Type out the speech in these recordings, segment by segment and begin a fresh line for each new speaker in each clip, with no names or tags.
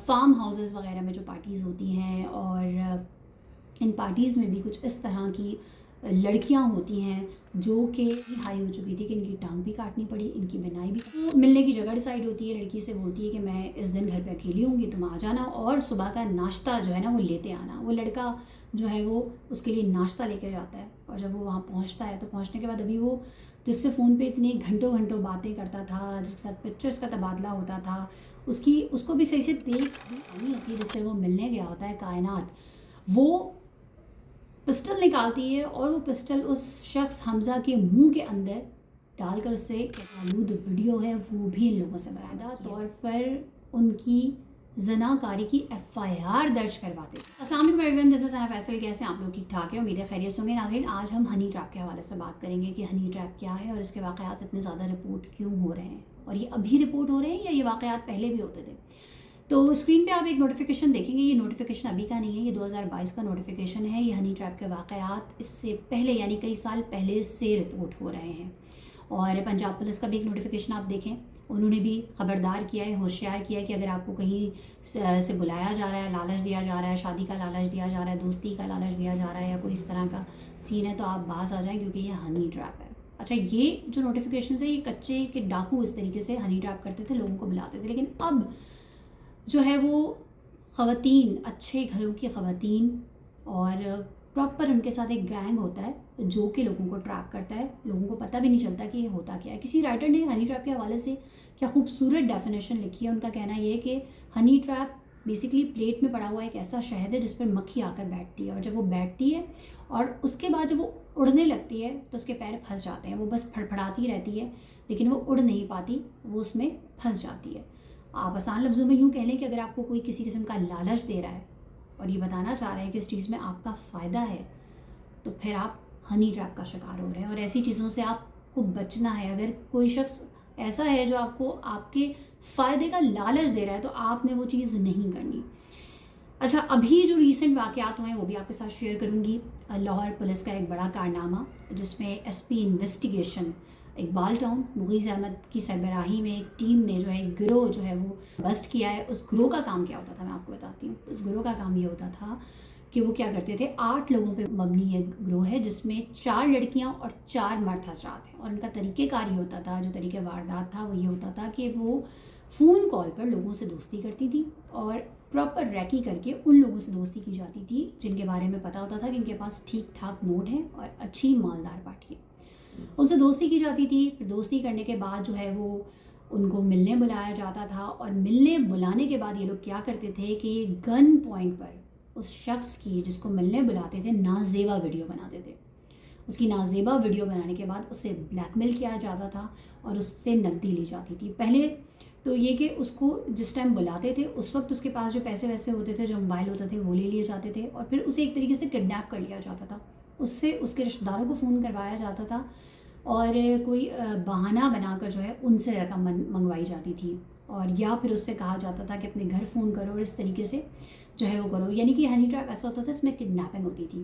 Form houses وغیرہ میں جو پارٹیز ہوتی ہیں، اور ان پارٹیز میں بھی کچھ اس طرح کی لڑکیاں ہوتی ہیں جو کہ ہائی ہو چکی تھی کہ ان کی ٹانگ بھی کاٹنی پڑی، ان کی بنائی بھی. ملنے کی جگہ ڈیسائیڈ ہوتی ہے، لڑکی سے بولتی ہے کہ میں اس دن گھر پہ اکیلی ہوں گی، تم آ جانا اور صبح کا ناشتہ جو ہے نا وہ لیتے آنا. وہ لڑکا جو ہے وہ اس کے لیے ناشتہ لے کے جاتا ہے، اور جب وہ وہاں پہنچتا ہے تو پہنچنے کے بعد ابھی وہ جس سے فون پہ اتنے گھنٹوں گھنٹوں باتیں کرتا تھا، جس کے ساتھ پکچرز کا تبادلہ ہوتا تھا، اس کو بھی صحیح سے دیکھ نہیں ہوتی ہے، جس سے وہ ملنے گیا ہوتا ہے کائنات، وہ پسٹل نکالتی ہے اور وہ پسٹل اس شخص حمزہ کے منہ کے اندر ڈال کر اس سے آلود ویڈیو ہے وہ بھی ان لوگوں سے باقاعدہ طور پر ان کی زنا کاری کی ایف آئی آر درج کرواتے ہیں. السلام علیکم ایوریون، دس از فیصل. کیسے آپ لوگ ٹھیک ٹھاک ہیں؟ امید ہے خیریت سے ہوں گے. ناظرین، آج ہم ہنی ٹریپ کے حوالے سے بات کریں گے کہ ہنی ٹریپ کیا ہے اور اس کے واقعات اتنے زیادہ رپورٹ کیوں ہو رہے ہیں، اور یہ ابھی رپورٹ ہو رہے ہیں یا یہ واقعات پہلے بھی ہوتے تھے. تو اسکرین پہ آپ ایک نوٹیفیکیشن دیکھیں گے، یہ نوٹیفیکیشن ابھی کا نہیں ہے، یہ 2022 کا نوٹیفیکیشن ہے. یہ ہنی ٹریپ کے واقعات اس سے پہلے یعنی کئی سال پہلے سے رپورٹ ہو رہے ہیں. اور پنجاب پولیس کا بھی ایک نوٹیفیکیشن آپ دیکھیں، انہوں نے بھی خبردار کیا ہے، ہوشیار کیا ہے کہ اگر آپ کو کہیں سے بلایا جا رہا ہے، لالچ دیا جا رہا ہے، شادی کا لالچ دیا جا رہا ہے، دوستی کا لالچ دیا جا رہا ہے، یا کوئی اس طرح کا سین ہے تو آپ باز آ جائیں کیونکہ یہ ہنی ٹریپ ہے. اچھا، یہ جو نوٹیفیکیشنز ہے یہ کچے کے ڈاکو اس طریقے سے ہنی ٹریپ کرتے تھے، لوگوں کو بلاتے تھے. لیکن اب جو ہے وہ خواتین، اچھے گھروں کی خواتین، اور پراپر ان کے ساتھ ایک گینگ ہوتا ہے جو کہ لوگوں کو ٹریپ کرتا ہے. لوگوں کو پتہ بھی نہیں چلتا کہ یہ ہوتا کیا ہے. کسی رائٹر نے ہنی ٹریپ کے حوالے سے کیا خوبصورت ڈیفینیشن لکھی ہے. ان کا کہنا یہ ہے کہ ہنی ٹریپ بیسکلی پلیٹ میں پڑا ہوا ایک ایسا شہد ہے جس پر مکھی آ کر بیٹھتی ہے، اور جب وہ بیٹھتی ہے اور اس کے بعد جب وہ اڑنے لگتی ہے تو اس کے پیر پھنس جاتے ہیں. وہ بس پھڑپھڑاتی رہتی ہے لیکن وہ اڑ نہیں پاتی، وہ اس میں پھنس جاتی ہے. آپ آسان لفظوں میں یوں کہہ لیں کہ اگر آپ کو کوئی کسی قسم کا لالچ دے رہا ہے اور یہ بتانا چاہ رہے ہیں کہ اس چیز میں آپ کا فائدہ ہے، تو پھر آپ ہنی ٹریپ کا شکار ہو رہے ہیں، اور ایسی چیزوں سے آپ کو بچنا ہے. اگر کوئی شخص ایسا ہے جو آپ کو آپ کے فائدے کا لالچ دے رہا ہے تو آپ نے وہ چیز نہیں کرنی. اچھا، ابھی جو ریسنٹ واقعات ہوئے ہیں وہ بھی آپ کے ساتھ شیئر کروں گی. لاہور پولیس کا ایک بڑا کارنامہ جس میں S P investigation Iqbal town Mughees Ahmed کی سربراہی میں ایک ٹیم نے جو ہے ایک گروہ جو ہے وہ بسٹ کیا ہے. اس گروہ کا کام کیا ہوتا تھا میں آپ کو بتاتی ہوں. اس گروہ کا کام یہ ہوتا تھا کہ وہ کیا کرتے تھے، 8 لوگوں پہ مبنی یہ گروہ ہے جس میں 4 لڑکیاں اور 4 مرد حضرات ہیں. اور ان کا طریقہ کار یہ ہوتا تھا، جو طریقہ واردات تھا وہ یہ ہوتا تھا کہ وہ فون کال پر لوگوں سے دوستی کرتی تھی اور پراپر ریکی کر کے ان لوگوں سے دوستی کی جاتی تھی جن کے بارے میں پتہ ہوتا تھا کہ ان کے پاس ٹھیک ٹھاک نوٹ ہیں اور اچھی مالدار پارٹی ہے. ان سے دوستی کی جاتی تھی. پھر دوستی کرنے کے بعد جو ہے وہ ان کو ملنے بلایا جاتا تھا، اور ملنے بلانے کے بعد یہ لوگ کیا کرتے تھے کہ گن پوائنٹ پر اس شخص کی جس کو ملنے بلاتے تھے نازیبا ویڈیو بناتے تھے. اس کی نازیبا ویڈیو بنانے کے بعد اسے بلیک میل کیا جاتا تھا اور اس سے نقدی لی جاتی تھی. پہلے تو یہ کہ اس کو جس ٹائم بلاتے تھے اس وقت اس کے پاس جو پیسے ویسے ہوتے تھے، جو موبائل ہوتے تھے وہ لے لیے جاتے تھے، اور پھر اسے ایک طریقے سے کڈنیپ کر لیا جاتا تھا. اس سے اس کے رشتہ داروں کو فون کروایا جاتا تھا اور کوئی بہانہ بنا کر جو ہے ان سے رقم منگوائی جاتی تھی، اور یا پھر اس سے کہا جاتا تھا کہ اپنے گھر فون کرو اور اس طریقے سے جو ہے وہ کرو. یعنی کہ ہنی ٹریپ ایسا ہوتا تھا اس میں کڈنیپنگ ہوتی تھی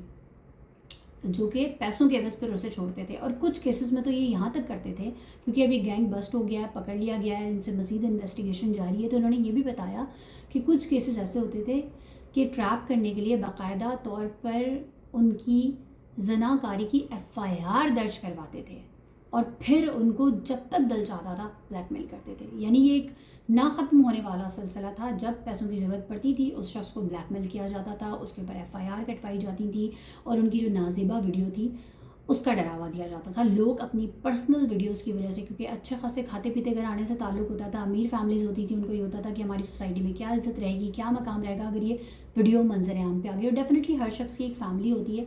جو کہ پیسوں کے عوض پر اسے چھوڑتے تھے. اور کچھ کیسز میں تو یہ یہاں تک کرتے تھے، کیونکہ ابھی گینگ بسٹ ہو گیا ہے، پکڑ لیا گیا ہے، ان سے مزید انویسٹیگیشن جاری ہے، تو انہوں نے یہ بھی بتایا کہ کچھ کیسز ایسے ہوتے تھے کہ ٹریپ کرنے کے لیے باقاعدہ طور پر ان کی زنا کاری کی ایف آئی آر درج کرواتے تھے اور پھر ان کو جب تک دل چاہتا تھا بلیک میل کرتے تھے. یعنی یہ ایک نہ ختم ہونے والا سلسلہ تھا. جب پیسوں کی ضرورت پڑتی تھی اس شخص کو بلیک میل کیا جاتا تھا، اس کے اوپر ایف آئی آر کٹوائی جاتی تھی، اور ان کی جو نازیبا ویڈیو تھی اس کا ڈراوا دیا جاتا تھا. لوگ اپنی پرسنل ویڈیوز کی وجہ سے، کیونکہ اچھے خاصے کھاتے پیتے گھر آنے سے تعلق ہوتا تھا، امیر فیملیز ہوتی تھی، ان کو یہ ہوتا تھا کہ ہماری سوسائٹی میں کیا عزت رہے گی، کیا مقام رہے گا اگر یہ ویڈیو منظر عام پہ آ گئی. اور ڈیفینیٹلی ہر شخص کی ایک فیملی ہوتی ہے،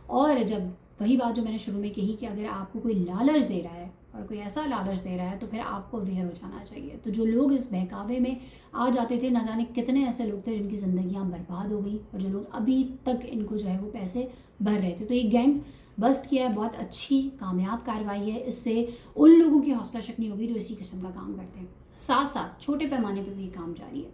اور جب وہی بات جو میں نے شروع میں کہی کہ اگر آپ کو کوئی لالچ دے رہا ہے اور کوئی ایسا لالچ دے رہا ہے تو پھر آپ کو اویئر ہو جانا چاہیے. تو جو لوگ اس بہکاوے میں آ جاتے تھے، نہ جانے کتنے ایسے لوگ تھے جن کی زندگیاں برباد ہو گئی، اور جو لوگ ابھی تک ان کو جو ہے وہ پیسے بھر رہے تھے. تو یہ گینگ بسٹ کیا ہے، بہت اچھی کامیاب کارروائی ہے. اس سے ان لوگوں کی حوصلہ شکنی ہوگی جو اسی قسم کا کام کرتے ہیں. ساتھ ساتھ چھوٹے پیمانے پہ بھی یہ کام جاری ہے.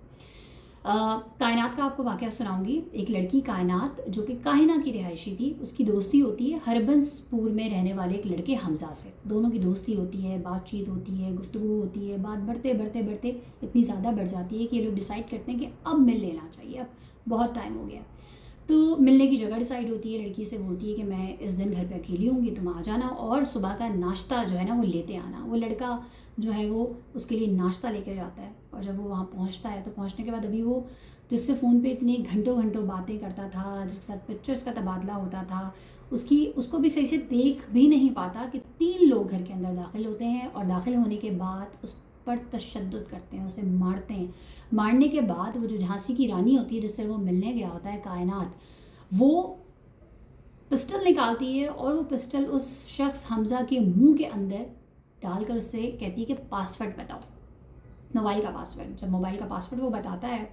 کائنات کا آپ کو واقعہ سناؤں گی. ایک لڑکی کائنات جو کہ کائنہ کی رہائشی تھی, اس کی دوستی ہوتی ہے ہربنس پور میں رہنے والے ایک لڑکے حمزہ سے. دونوں کی دوستی ہوتی ہے, بات چیت ہوتی ہے, گفتگو ہوتی ہے. بات بڑھتے بڑھتے بڑھتے اتنی زیادہ بڑھ جاتی ہے کہ یہ لوگ ڈیسائیڈ کرتے ہیں کہ اب مل لینا چاہیے, اب بہت ٹائم ہو گیا. تو ملنے کی جگہ ڈیسائیڈ ہوتی ہے. لڑکی سے بولتی ہے کہ میں اس دن گھر پہ اکیلی ہوں گی, تم آ جانا اور صبح کا ناشتہ جو ہے نا وہ لیتے آنا. وہ لڑکا جو ہے وہ اس کے لیے ناشتہ لے کے جاتا ہے, اور جب وہ وہاں پہنچتا ہے تو پہنچنے کے بعد ابھی وہ جس سے فون پہ اتنی گھنٹوں گھنٹوں باتیں کرتا تھا, جس کے ساتھ پکچرز کا تبادلہ ہوتا تھا, اس کو بھی صحیح سے دیکھ بھی نہیں پاتا کہ 3 لوگ گھر کے اندر داخل ہوتے ہیں, اور داخل ہونے کے بعد اس پر تشدد کرتے ہیں, اسے مارتے ہیں. مارنے کے بعد وہ جو جھانسی کی رانی ہوتی ہے جس سے وہ ملنے گیا ہوتا ہے کائنات, وہ پسٹل نکالتی ہے اور وہ پسٹل اس شخص حمزہ کے منہ کے اندر ڈال کر اس سے کہتی ہے کہ پاسورڈ بتاؤ, موبائل کا پاسورڈ. جب موبائل کا پاسورڈ وہ بتاتا ہے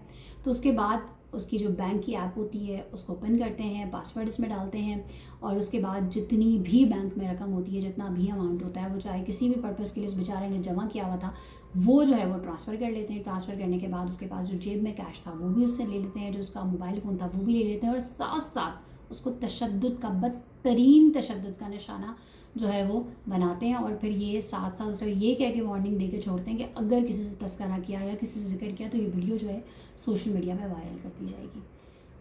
تو اس کے بعد اس کی جو بینک کی ایپ ہوتی ہے اس کو اوپن کرتے ہیں, پاسورڈ اس میں ڈالتے ہیں, اور اس کے بعد جتنی بھی بینک میں رقم ہوتی ہے, جتنا بھی اماؤنٹ ہوتا ہے, وہ چاہے کسی بھی پرپس کے لیے اس بیچارے نے جمع کیا ہوا تھا, وہ جو ہے وہ ٹرانسفر کر لیتے ہیں. ٹرانسفر کرنے کے بعد اس کے پاس جو جیب میں کیش تھا وہ بھی اس سے لے لیتے ہیں, جو اس کا موبائل فون تھا وہ بھی لے لیتے ہیں, اور ساتھ ساتھ اس کو تشدد کا, بدترین تشدد کا نشانہ جو ہے وہ بناتے ہیں. اور پھر یہ ساتھ ساتھ اسے یہ کہہ کے وارننگ دے کے چھوڑتے ہیں کہ اگر کسی سے تذکرہ کیا یا کسی سے ذکر کیا تو یہ ویڈیو جو ہے سوشل میڈیا پہ وائرل کر دی جائے گی.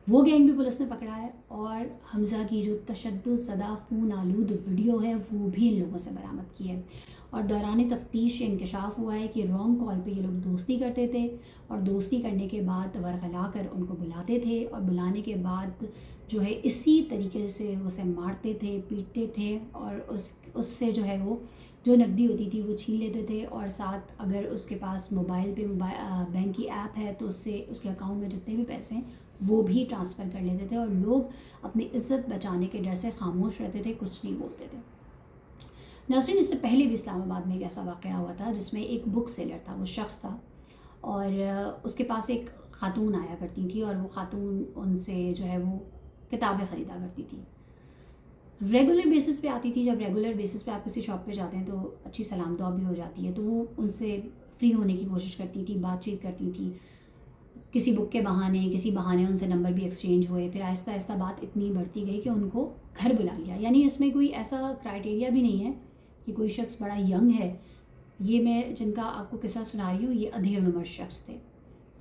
وہ گینگ بھی پولیس نے پکڑا ہے, اور حمزہ کی جو تشدد زدہ خون آلود ویڈیو ہے وہ بھی ان لوگوں سے برآمد کی ہے. اور دوران تفتیش انکشاف ہوا ہے کہ رانگ کال پہ یہ لوگ دوستی کرتے تھے, اور دوستی کرنے کے بعد ورغلا کر ان کو بلاتے تھے, اور بلانے کے بعد جو ہے اسی طریقے سے اسے مارتے تھے, پیٹتے تھے, اور اس سے جو ہے وہ جو نقدی ہوتی تھی وہ چھین لیتے تھے, اور ساتھ اگر اس کے پاس موبائل پہ بینک کی ایپ ہے تو اس سے اس کے اکاؤنٹ میں جتنے بھی پیسے ہیں وہ بھی ٹرانسفر کر لیتے تھے, اور لوگ اپنی عزت بچانے کے ڈر سے خاموش رہتے تھے, کچھ نہیں بولتے تھے. ناظرین, اس سے پہلے بھی اسلام آباد میں ایک ایسا واقعہ ہوا تھا جس میں ایک بک سیلر تھا, وہ شخص تھا, اور اس کے پاس ایک خاتون آیا کرتی تھی, اور وہ خاتون ان سے جو ہے وہ کتابیں خریدا کرتی تھی. ریگولر بیسس پہ آتی تھی. جب ریگولر بیسس پہ آپ کسی شاپ پہ جاتے ہیں تو اچھی سلام دعا بھی ہو جاتی ہے, تو وہ ان سے فری ہونے کی کوشش کرتی تھی, بات چیت کرتی تھی, کسی بک کے بہانے کسی بہانے ان سے نمبر بھی ایکسچینج ہوئے. پھر آہستہ آہستہ بات اتنی بڑھتی گئی کہ ان کو گھر بلا لیا. یعنی اس میں کوئی ایسا کرائٹیریا بھی نہیں ہے کہ کوئی شخص بڑا ینگ ہے. یہ میں جن کا آپ کو قصہ سنا رہی ہوں یہ ادھیڑ عمر شخص تھے,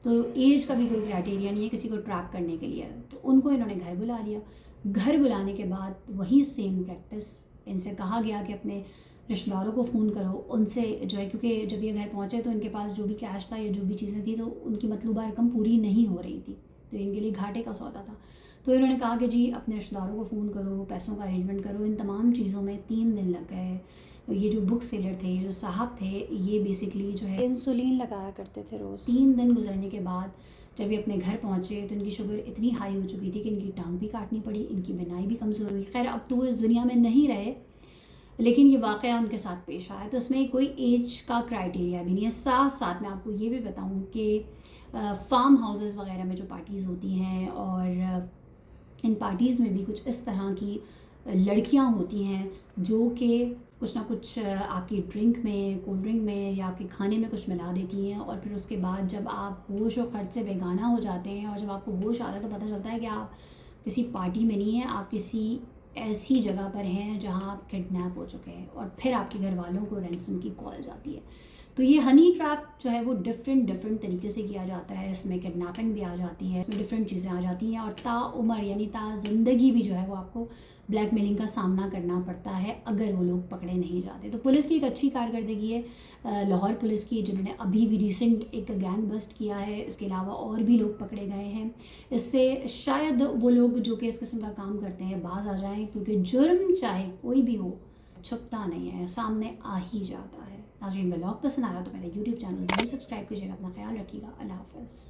تو ایج کا بھی کوئی کرائٹیریا نہیں ہے کسی کو ٹریپ کرنے کے لیے. تو ان کو انہوں نے گھر بلا لیا. گھر بلانے کے بعد وہی سیم پریکٹس, ان سے کہا گیا کہ اپنے رشتہ داروں کو فون کرو, ان سے جو ہے, کیونکہ جب یہ گھر پہنچے تو ان کے پاس جو بھی کیش تھا یا جو بھی چیزیں تھیں تو ان کی مطلوبہ رقم پوری نہیں ہو رہی تھی, تو ان کے لیے گھاٹے کا سودا تھا. تو انہوں نے کہا کہ جی اپنے رشتہ داروں کو فون کرو, پیسوں کا ارینجمنٹ کرو. ان تمام چیزوں میں 3 دن لگ گئے. یہ جو بک سیلر تھے, یہ جو صاحب تھے, یہ بیسکلی جو ہے
انسولین لگایا کرتے تھے روز.
3 دن گزرنے کے بعد جب یہ اپنے گھر پہنچے تو ان کی شوگر اتنی ہائی ہو چکی تھی کہ ان کی ٹانگ بھی کاٹنی پڑی, ان کی بینائی بھی کمزور ہوئی. خیر اب تو وہ اس دنیا میں نہیں رہے, لیکن یہ واقعہ ان کے ساتھ پیش آیا. تو اس میں کوئی ایج کا کرائٹیریا بھی نہیں ہے. ساتھ ساتھ میں آپ کو یہ بھی بتاؤں کہ فارم ہاؤسز وغیرہ میں جو پارٹیز ہوتی ہیں, اور ان پارٹیز میں بھی کچھ اس طرح کی لڑکیاں ہوتی ہیں جو کہ کچھ نہ کچھ آپ کی ڈرنک میں, کولڈ ڈرنک میں یا آپ کے کھانے میں کچھ ملا دیتی ہیں, اور پھر اس کے بعد جب آپ ہوش و خرچ سے بیگانہ ہو جاتے ہیں, اور جب آپ کو ہوش آتا ہے تو پتہ چلتا ہے کہ آپ کسی پارٹی میں نہیں ہیں, آپ کسی ایسی جگہ پر ہیں جہاں آپ کڈنیپ ہو چکے ہیں, اور پھر آپ کے گھر والوں کو رینسم کی کال جاتی ہے. تو یہ ہنی ٹریپ جو ہے وہ ڈفرینٹ طریقے سے کیا جاتا ہے. اس میں کڈنیپنگ بھی آ جاتی ہے, اس میں ڈفرینٹ چیزیں آ جاتی ہیں, اور تا عمر یعنی تا زندگی بھی جو ہے وہ آپ کو بلیک میلنگ کا سامنا کرنا پڑتا ہے اگر وہ لوگ پکڑے نہیں جاتے. تو پولیس کی ایک اچھی کارکردگی ہے, لاہور پولیس کی, جنہوں نے ابھی بھی ریسنٹ ایک گینگ بسٹ کیا ہے. اس کے علاوہ اور بھی لوگ پکڑے گئے ہیں. اس سے شاید وہ لوگ جو کہ اس قسم کا کام کرتے ہیں باز آ جائیں, کیونکہ جرم چاہے کوئی بھی ہو چھپتا نہیں ہے, سامنے آ ہی جاتا ہے. ناظرین, ولاگ پسند آیا تو میرا یوٹیوب چینل ضرور سبسکرائب کیجیے گا. اپنا خیال رکھیے گا. اللہ حافظ.